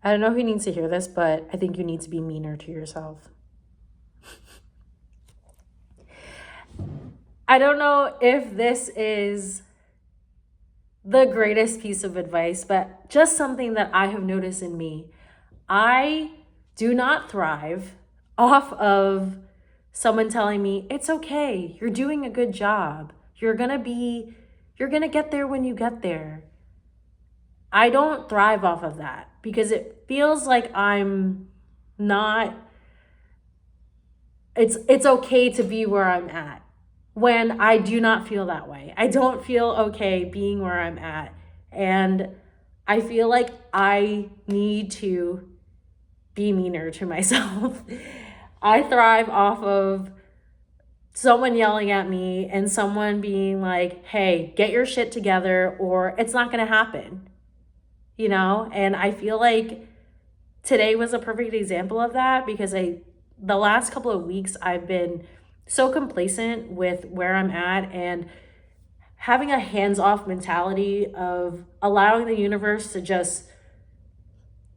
I don't know who needs to hear this, but I think you need to be meaner to yourself. I don't know if this is the greatest piece of advice, but just something that I have noticed in me. I do not thrive off of someone telling me, it's okay, you're doing a good job. You're gonna get there when you get there. I don't thrive off of that because it feels like I'm not, it's okay to be where I'm at when I do not feel that way. I don't feel okay being where I'm at. And I feel like I need to be meaner to myself. I thrive off of someone yelling at me and someone being like, hey, get your shit together or it's not going to happen, you know? And I feel like today was a perfect example of that because the last couple of weeks I've been so complacent with where I'm at and having a hands-off mentality of allowing the universe to just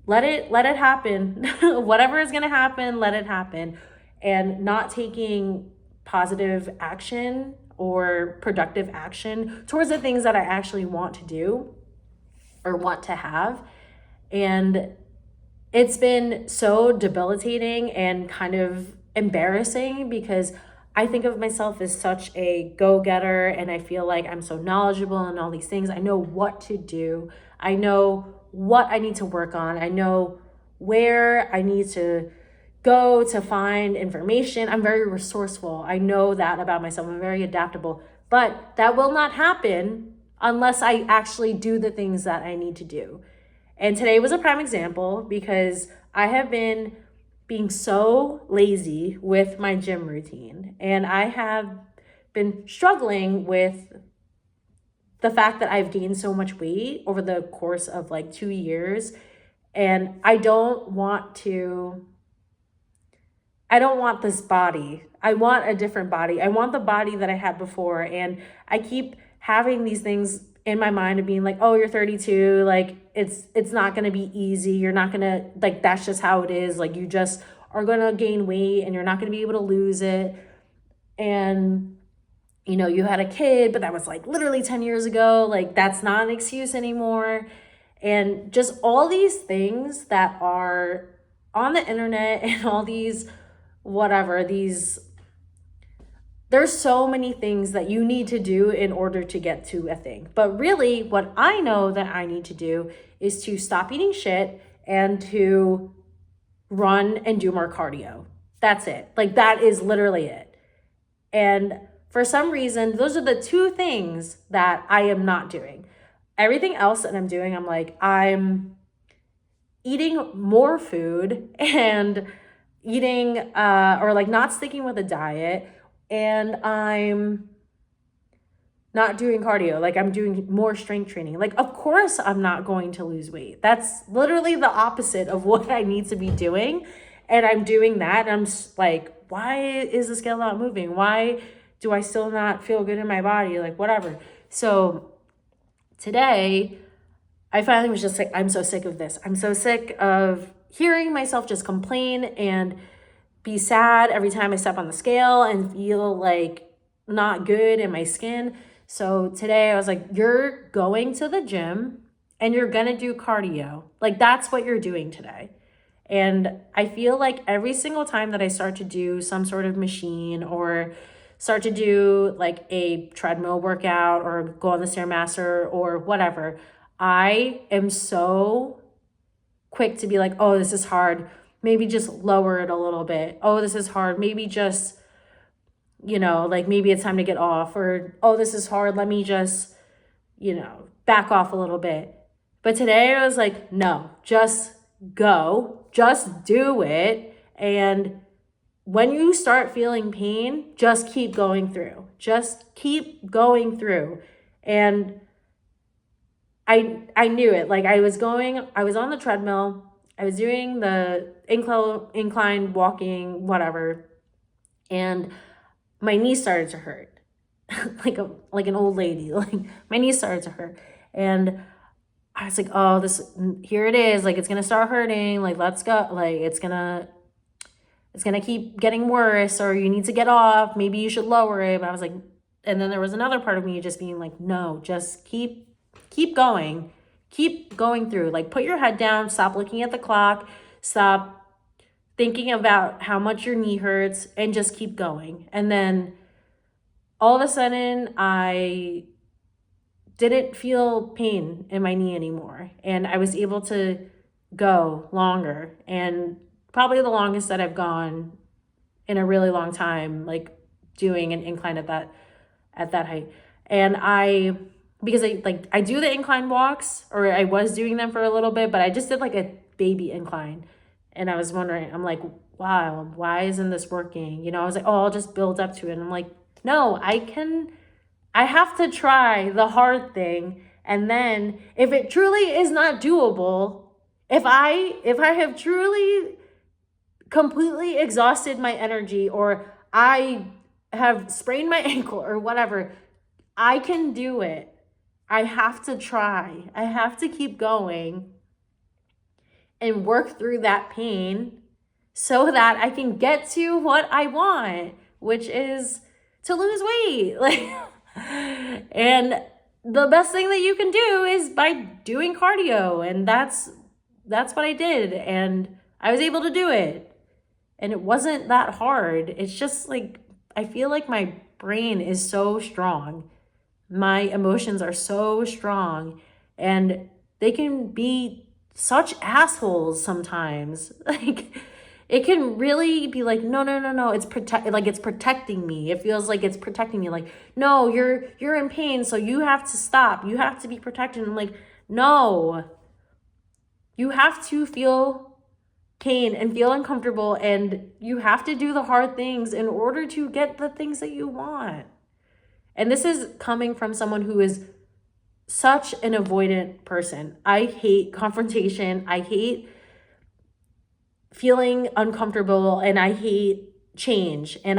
let it happen. Whatever is going to happen, let it happen, and not taking positive action or productive action towards the things that I actually want to do or want to have. And it's been so debilitating and kind of embarrassing because I think of myself as such a go-getter and I feel like I'm so knowledgeable and all these things. I know what to do. I know what I need to work on. I know where I need to go to find information. I'm very resourceful. I know that about myself. I'm very adaptable. But that will not happen unless I actually do the things that I need to do. And today was a prime example because I have been being so lazy with my gym routine. And I have been struggling with the fact that I've gained so much weight over the course of like 2 years. And I don't want this body. I want a different body. I want the body that I had before. And I keep having these things in my mind of being like, oh, you're 32. Like it's not going to be easy. You're not going to, like, that's just how it is. Like you just are going to gain weight and you're not going to be able to lose it. And, you know, you had a kid, but that was like literally 10 years ago. Like that's not an excuse anymore. And just all these things that are on the internet and all these whatever, there's so many things that you need to do in order to get to a thing. But really, what I know that I need to do is to stop eating shit and to run and do more cardio. That's it. Like, that is literally it. And for some reason, those are the two things that I am not doing. Everything else that I'm doing, I'm like, I'm eating more food and eating or like not sticking with a diet, and I'm not doing cardio. Like I'm doing more strength training. Like, of course I'm not going to lose weight. That's literally the opposite of what I need to be doing. And I'm doing that. And I'm just like, why is the scale not moving? Why do I still not feel good in my body? Like, whatever. So today I finally was just like, I'm so sick of this. I'm so sick of hearing myself just complain and be sad every time I step on the scale and feel like not good in my skin. So today I was like, you're going to the gym and you're going to do cardio. Like that's what you're doing today. And I feel like every single time that I start to do some sort of machine or start to do like a treadmill workout or go on the Stairmaster or whatever, I am so quick to be like, oh, this is hard. Maybe just lower it a little bit. Oh, this is hard. Maybe just, you know, like maybe it's time to get off. Or, oh, this is hard. Let me just, you know, back off a little bit. But today I was like, no, just go. Just do it. And when you start feeling pain, just keep going through. Just keep going through. And I knew it. Like I was on the treadmill. I was doing the incline walking, whatever. And my knee started to hurt. like an old lady. Like my knee started to hurt. And I was like, oh, here it is. Like, it's going to start hurting. Like, let's go. Like, it's going to keep getting worse, or you need to get off. Maybe you should lower it. But I was like, and then there was another part of me just being like, no, just keep going. Keep going through. Like, put your head down. Stop looking at the clock. Stop thinking about how much your knee hurts, and just keep going. And then all of a sudden, I didn't feel pain in my knee anymore. And I was able to go longer, and probably the longest that I've gone in a really long time, like doing an incline at that height. And because I do the incline walks, or I was doing them for a little bit, but I just did like a baby incline. And I was wondering, I'm like, wow, why isn't this working? You know, I was like, oh, I'll just build up to it. And I'm like, no, I have to try the hard thing. And then if it truly is not doable, if I have truly completely exhausted my energy, or I have sprained my ankle or whatever, I can do it. I have to try. I have to keep going and work through that pain so that I can get to what I want, which is to lose weight. Like, and the best thing that you can do is by doing cardio. And that's what I did. And I was able to do it. And it wasn't that hard. It's just like, I feel like my brain is so strong. My emotions are so strong, and they can be such assholes sometimes. Like, it can really be like, no, it's protecting me. It feels like it's protecting me. Like, no, you're in pain, so you have to stop. You have to be protected. And I'm like, no. You have to feel pain and feel uncomfortable, and you have to do the hard things in order to get the things that you want. And this is coming from someone who is such an avoidant person. I hate confrontation. I hate feeling uncomfortable, and I hate change. And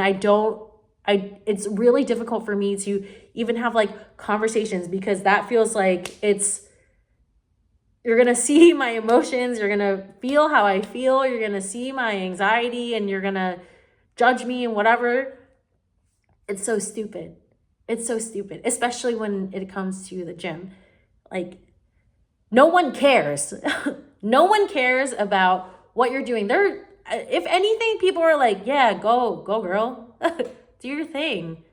it's really difficult for me to even have like conversations, because that feels like you're going to see my emotions. You're going to feel how I feel. You're going to see my anxiety, and you're going to judge me and whatever. It's so stupid. It's so stupid, especially when it comes to the gym. Like, no one cares. No one cares about what you're doing. If anything, people are like, yeah, go girl. Do your thing.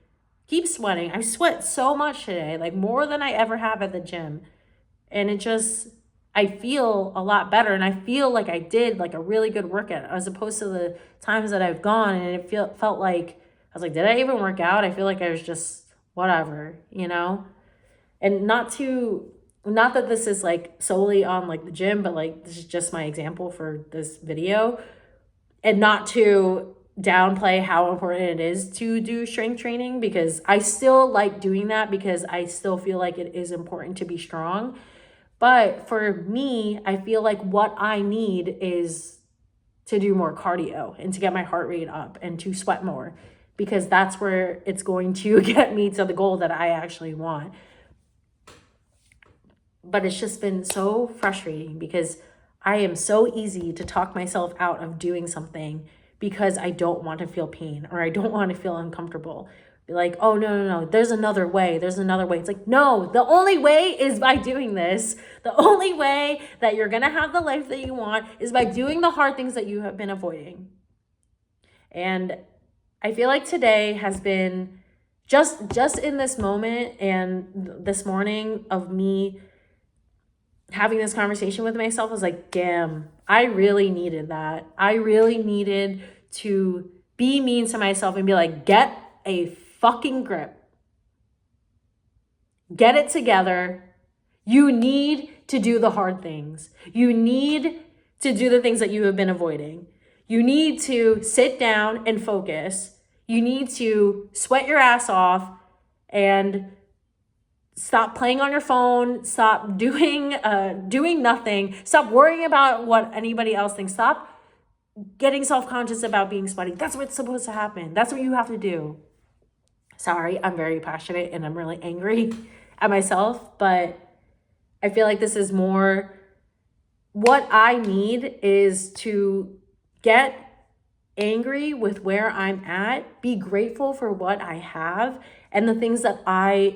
Keep sweating. I sweat so much today, like more than I ever have at the gym. And I feel a lot better, and I feel like I did like a really good workout, as opposed to the times that I've gone and it felt like, I was like, did I even work out? I feel like I was just whatever, you know? And not that this is like solely on like the gym, but like this is just my example for this video, and not to downplay how important it is to do strength training, because I still like doing that, because I still feel like it is important to be strong. But for me, I feel like what I need is to do more cardio and to get my heart rate up and to sweat more, because that's where it's going to get me to the goal that I actually want. But it's just been so frustrating, because I am so easy to talk myself out of doing something because I don't want to feel pain, or I don't want to feel uncomfortable. Be like, oh, no, there's another way. It's like, no, the only way is by doing this. The only way that you're going to have the life that you want is by doing the hard things that you have been avoiding. And I feel like today has been just in this moment and this morning of me having this conversation with myself, I was like, damn, I really needed that. I really needed to be mean to myself and be like, get a fucking grip. Get it together. You need to do the hard things. You need to do the things that you have been avoiding. You need to sit down and focus. You need to sweat your ass off and stop playing on your phone. Stop doing nothing. Stop worrying about what anybody else thinks. Stop getting self-conscious about being sweaty. That's what's supposed to happen. That's what you have to do. Sorry, I'm very passionate and I'm really angry at myself, but I feel like this is more what I need is to get angry with where I'm at, be grateful for what I have and the things that I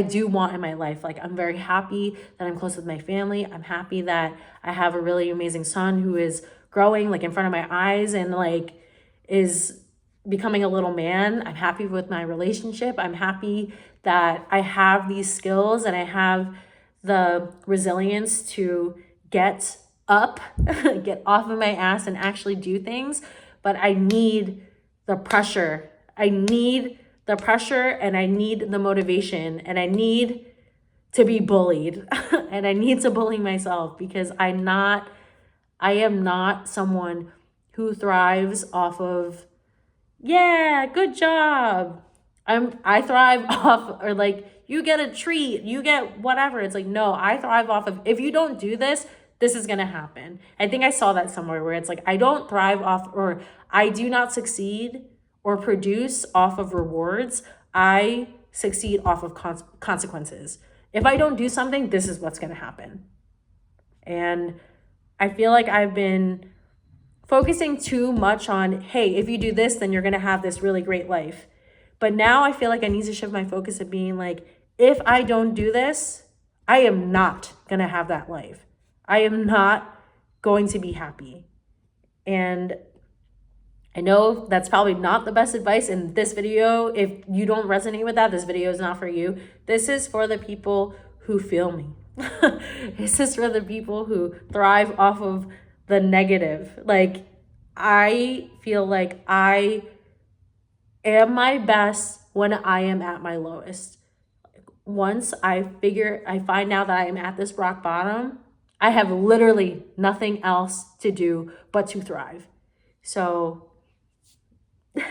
do want in my life. Like, I'm very happy that I'm close with my family. I'm happy that I have a really amazing son who is growing like in front of my eyes and like is becoming a little man. I'm happy with my relationship. I'm happy that I have these skills and I have the resilience to get up, get off of my ass and actually do things. But I need the pressure. I need the pressure and I need the motivation and I need to be bullied and I need to bully myself because I am not someone who thrives off of, yeah, good job. I thrive off, or like, you get a treat, you get whatever. It's like, no, I thrive off of, if you don't do this, this is going to happen. I think I saw that somewhere where it's like, I don't thrive off, or I do not succeed or produce off of rewards. I succeed off of consequences. If I don't do something, this is what's going to happen. And I feel like I've been focusing too much on, hey, if you do this, then you're going to have this really great life. But now I feel like I need to shift my focus to being like, if I don't do this, I am not going to have that life. I am not going to be happy. And I know that's probably not the best advice in this video. If you don't resonate with that, this video is not for you. This is for the people who feel me. This is for the people who thrive off of the negative. Like, I feel like I am my best when I am at my lowest. Once I find out that I am at this rock bottom, I have literally nothing else to do but to thrive. So if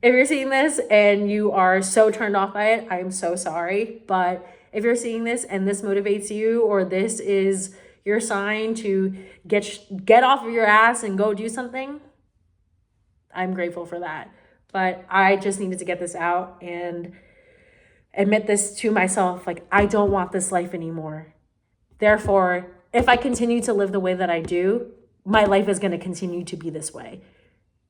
you're seeing this and you are so turned off by it, I am so sorry. But if you're seeing this and this motivates you, or this is your sign to get off of your ass and go do something, I'm grateful for that. But I just needed to get this out and admit this to myself. Like, I don't want this life anymore. Therefore, if I continue to live the way that I do, my life is going to continue to be this way.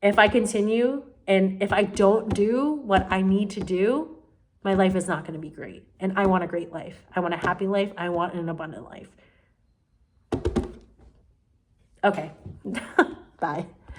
If I continue and if I don't do what I need to do, my life is not going to be great. And I want a great life. I want a happy life. I want an abundant life. Okay. Bye.